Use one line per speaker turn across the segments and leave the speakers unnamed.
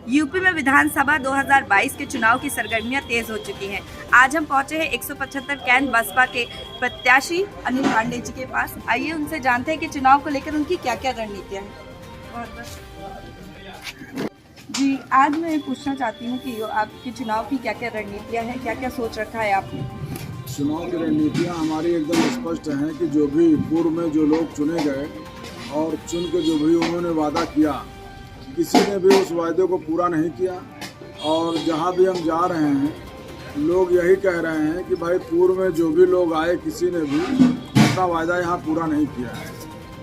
UP में विधानसभा 2022 के चुनाव की सरगर्मियां तेज हो चुकी हैं। आज हम पहुंचे हैं 175 कैंट बसपा के प्रत्याशी अनिल पांडे जी के पास। आइए उनसे जानते हैं कि चुनाव को लेकर उनकी क्या क्या रणनीतियां हैं। जी, आज मैं पूछना चाहती हूँ कि आपके चुनाव की क्या क्या रणनीतियां हैं, क्या क्या सोच रखा है आपने?
चुनाव की रणनीतियाँ हमारी एकदम स्पष्ट हैं कि जो भी पूर्व में जो लोग चुने गए और चुन के जो भी उन्होंने वादा किया, किसी ने भी उस वायदे को पूरा नहीं किया। और जहाँ भी हम जा रहे हैं लोग यही कह रहे हैं कि भाई पूर्व में जो भी लोग आए किसी ने भी अपना वायदा यहाँ पूरा नहीं किया है।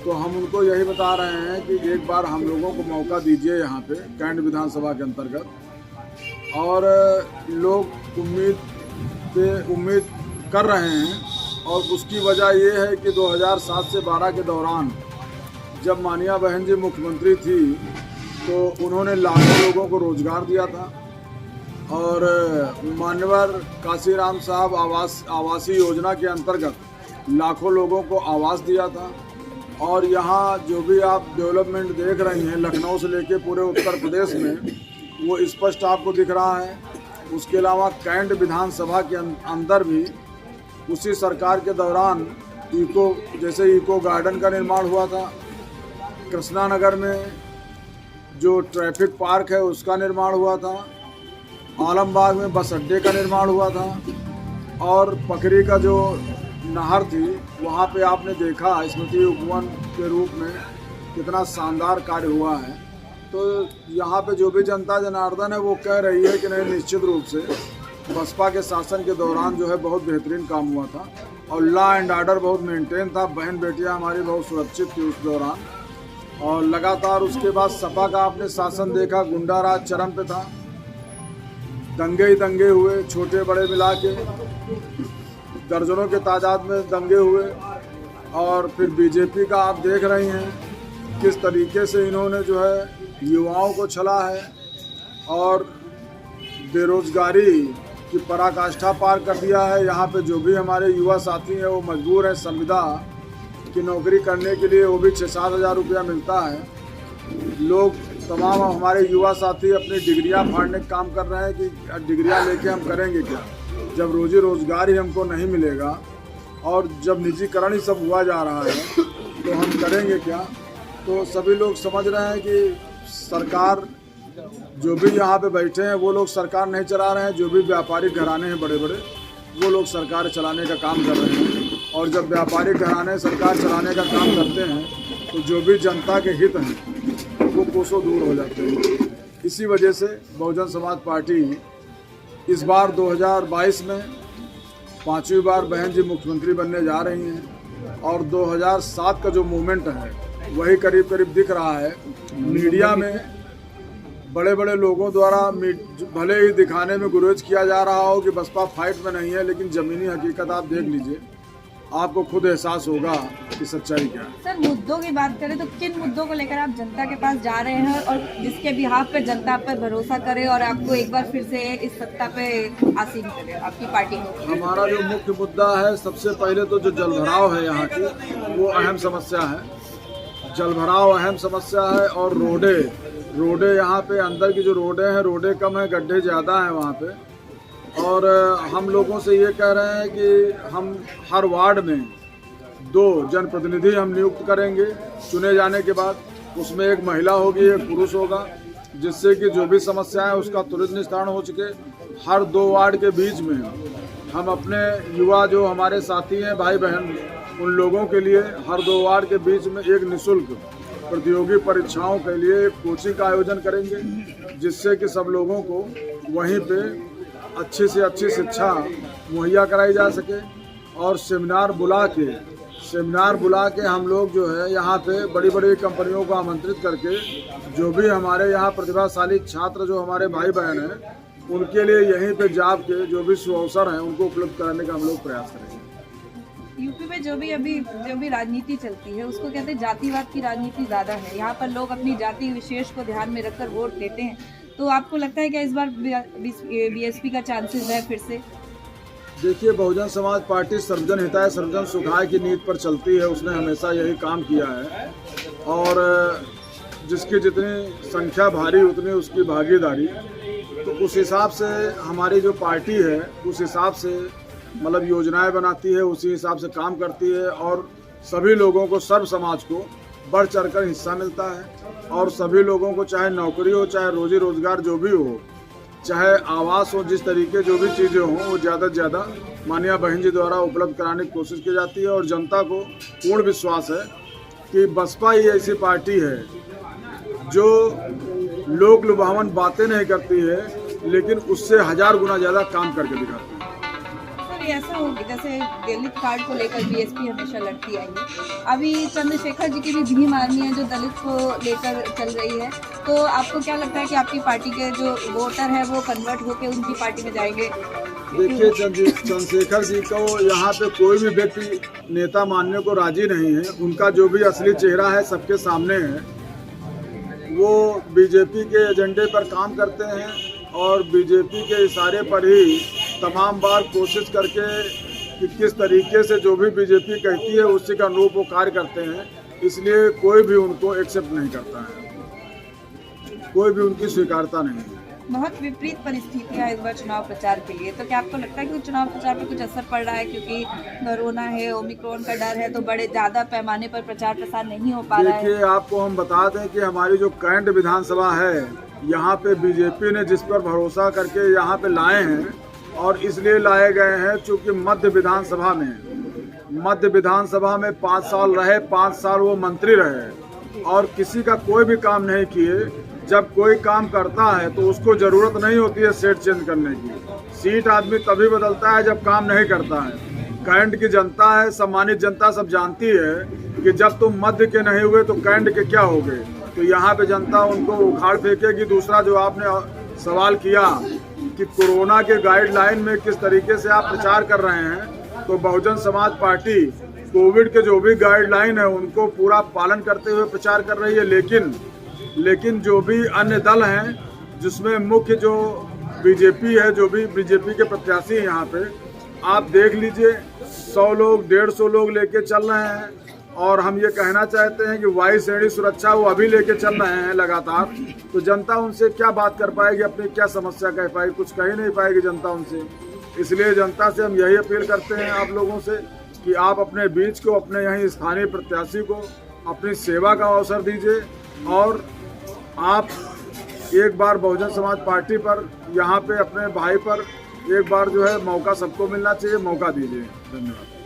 तो हम उनको यही बता रहे हैं कि एक बार हम लोगों को मौका दीजिए यहाँ पे कैंट विधानसभा के अंतर्गत। और लोग उम्मीद कर रहे हैं और उसकी वजह ये है कि 2007 से 12 के दौरान जब मानिया बहन जी मुख्यमंत्री थी तो उन्होंने लाखों लोगों को रोजगार दिया था। और मान्यवर काशीराम साहब आवासीय योजना के अंतर्गत लाखों लोगों को आवास दिया था। और यहाँ जो भी आप डेवलपमेंट देख रही हैं लखनऊ से लेके पूरे उत्तर प्रदेश में वो स्पष्ट आपको दिख रहा है। उसके अलावा कैंट विधानसभा के अंदर भी उसी सरकार के दौरान इको गार्डन का निर्माण हुआ था। कृष्णा नगर में जो ट्रैफिक पार्क है उसका निर्माण हुआ था। आलमबाग में बस अड्डे का निर्माण हुआ था। और पकरी का जो नहर थी वहाँ पे आपने देखा स्मृति उपवन के रूप में कितना शानदार कार्य हुआ है। तो यहाँ पे जो भी जनता जनार्दन है वो कह रही है कि नहीं, निश्चित रूप से बसपा के शासन के दौरान जो है बहुत बेहतरीन काम हुआ था और लॉ एंड ऑर्डर बहुत मेंटेन था। बहन बेटियाँ हमारी बहुत सुरक्षित थी उस दौरान। और लगातार उसके बाद सपा का आपने शासन देखा, गुंडा राज चरम पे था। दंगे ही दंगे हुए, छोटे बड़े मिला के दर्जनों के तादाद में दंगे हुए। और फिर बीजेपी का आप देख रही हैं किस तरीके से इन्होंने जो है युवाओं को छला है और बेरोजगारी की पराकाष्ठा पार कर दिया है। यहाँ पे जो भी हमारे युवा साथी हैं वो मजबूर हैं संविदा की नौकरी करने के लिए, वो भी 6-7 हज़ार रुपया मिलता है। लोग तमाम हमारे युवा साथी अपनी डिग्रियां फाड़ने का काम कर रहे हैं कि डिग्रियां लेके हम करेंगे क्या, जब रोजी रोजगार ही हमको नहीं मिलेगा और जब निजीकरण ही सब हुआ जा रहा है तो हम करेंगे क्या। तो सभी लोग समझ रहे हैं कि सरकार जो भी यहाँ पे बैठे हैं वो लोग सरकार नहीं चला रहे हैं। जो भी व्यापारिक घराने हैं बड़े बड़े वो लोग सरकार चलाने का काम कर रहे हैं। और जब व्यापारिक घराने सरकार चलाने का काम करते हैं तो जो भी जनता के हित हैं वो कोसों दूर हो जाते हैं। इसी वजह से बहुजन समाज पार्टी इस बार 2022 में 5वीं बार बहन जी मुख्यमंत्री बनने जा रही हैं। और 2007 का जो मूवमेंट है वही करीब करीब दिख रहा है। मीडिया में बड़े बड़े लोगों द्वारा भले ही दिखाने में गुरेज किया जा रहा हो कि बसपा फाइट में नहीं है, लेकिन ज़मीनी हकीकत आप देख लीजिए, आपको खुद एहसास होगा कि सच्चाई क्या है।
सर, मुद्दों की बात करें तो किन मुद्दों को लेकर आप जनता के पास जा रहे हैं और जिसके बिहाफ पे जनता पर भरोसा करे और आपको एक बार फिर से इस सत्ता पे आसीन करे आपकी पार्टी को?
हमारा जो मुख्य मुद्दा है, सबसे पहले तो जो जलभराव है यहाँ की वो अहम समस्या है। जलभराव अहम समस्या है। और रोडे यहाँ पे अंदर की जो रोडे हैं, रोडे कम है, गड्ढे ज़्यादा हैं वहाँ पे। और हम लोगों से ये कह रहे हैं कि हम हर वार्ड में 2 जनप्रतिनिधि हम नियुक्त करेंगे चुने जाने के बाद। उसमें एक महिला होगी, एक पुरुष होगा, जिससे कि जो भी समस्या है उसका त्वरित निस्तारण हो सके। हर 2 वार्ड के बीच में हम अपने युवा जो हमारे साथी हैं, भाई बहन, उन लोगों के लिए हर 2 वार्ड के बीच में एक निःशुल्क प्रतियोगी परीक्षाओं के लिए एक कोचिंग का आयोजन करेंगे, जिससे कि सब लोगों को वहीं पे अच्छी से अच्छी शिक्षा मुहैया कराई जा सके। और सेमिनार बुला के हम लोग जो है यहाँ पे बड़ी बड़ी कंपनियों को आमंत्रित करके जो भी हमारे यहाँ प्रतिभाशाली छात्र जो हमारे भाई बहन हैं उनके लिए यहीं पे जॉब के जो भी सुअवसर हैं उनको उपलब्ध कराने का हम लोग प्रयास करेंगे।
यूपी में जो भी राजनीति चलती है उसको कहते हैं जातिवाद की राजनीति ज़्यादा है। यहाँ पर लोग अपनी जाति विशेष को ध्यान में रखकर वोट देते हैं। तो आपको लगता है कि इस बार बीएसपी का चांसेस है फिर से?
देखिए, बहुजन समाज पार्टी सर्वजन हिताय सर्वजन सुखाय की नीति पर चलती है। उसने हमेशा यही काम किया है। और जिसकी जितनी संख्या भारी उतनी उसकी भागीदारी। तो उस हिसाब से हमारी जो पार्टी है उस हिसाब से मतलब योजनाएं बनाती है, उसी हिसाब से काम करती है और सभी लोगों को, सर्व समाज को बढ़ चढ़कर हिस्सा मिलता है। और सभी लोगों को चाहे नौकरी हो, चाहे रोजी रोजगार जो भी हो, चाहे आवास हो, जिस तरीके जो भी चीज़ें हों वो ज़्यादा से ज़्यादा माननीय बहन जी द्वारा उपलब्ध कराने की कोशिश की जाती है। और जनता को पूर्ण विश्वास है कि बसपा ही ऐसी पार्टी है जो लोक लुभावन बातें नहीं करती है लेकिन उससे 1000 गुना ज़्यादा काम करके दिखाती है।
सर ऐसा हो कि जैसे दलित कार्ड को लेकर बीएसपी हमेशा लड़ती आई है, अभी चंद्रशेखर जी की भी भीम आर्मी है जो दलित को लेकर चल रही है, तो आपको क्या लगता है कि आपकी पार्टी के जो वोटर है वो कन्वर्ट होकर उनकी पार्टी में जाएंगे?
देखिए, चंद्रशेखर जी को यहाँ पे कोई भी व्यक्ति नेता मानने को राजी नहीं है। उनका जो भी असली चेहरा है सबके सामने है। वो बीजेपी के एजेंडे पर काम करते हैं और बीजेपी के इशारे पर ही तमाम बार कोशिश करके कि किस तरीके से जो भी बीजेपी कहती है उसी का अनुरूप वो कार्य करते हैं। इसलिए कोई भी उनको एक्सेप्ट नहीं करता है, कोई भी उनकी स्वीकारता नहीं है।
बहुत विपरीत परिस्थितियां इस बार चुनाव प्रचार के लिए, तो क्या आपको लगता है कि चुनाव प्रचार पर कुछ असर पड़ रहा है? क्योंकि कोरोना है, ओमिक्रॉन का डर है, तो बड़े ज़्यादा पैमाने पर प्रचार प्रसार नहीं हो पा रहा है।
देखिए, आपको हम बता दें कि हमारी जो कैंट विधानसभा है यहाँ पे बीजेपी ने जिस पर भरोसा करके यहाँ पे लाए हैं, और इसलिए लाए गए हैं चूँकि मध्य विधानसभा में 5 साल रहे, 5 साल वो मंत्री रहे और किसी का कोई भी काम नहीं किए। जब कोई काम करता है तो उसको ज़रूरत नहीं होती है सीट चेंज करने की। सीट आदमी तभी बदलता है जब काम नहीं करता है। कैंट की जनता है, सम्मानित जनता सब जानती है कि जब तुम मध्य के नहीं हुए तो कैंट के क्या हो गए। तो यहाँ पे जनता उनको उखाड़ फेंकेगी। दूसरा जो आपने सवाल किया कि कोरोना के गाइडलाइन में किस तरीके से आप प्रचार कर रहे हैं, तो बहुजन समाज पार्टी कोविड के जो भी गाइडलाइन है उनको पूरा पालन करते हुए प्रचार कर रही है। लेकिन जो भी अन्य दल हैं जिसमें मुख्य जो बीजेपी है, जो भी बीजेपी के प्रत्याशी हैं यहाँ पे आप देख लीजिए 100 लोग 150 लोग लेके चल रहे हैं। और हम ये कहना चाहते हैं कि वायु श्रेणी सुरक्षा वो अभी लेके चल रहे हैं लगातार। तो जनता उनसे क्या बात कर पाएगी, अपनी क्या समस्या कह पाएगी? कुछ कह ही नहीं पाएगी जनता उनसे। इसलिए जनता से हम यही अपील करते हैं आप लोगों से कि आप अपने बीच को, अपने यहीं स्थानीय प्रत्याशी को अपनी सेवा का अवसर दीजिए और आप एक बार बहुजन समाज पार्टी पर, यहाँ पे अपने भाई पर एक बार जो है मौका सबको मिलना चाहिए, मौका दीजिए। धन्यवाद।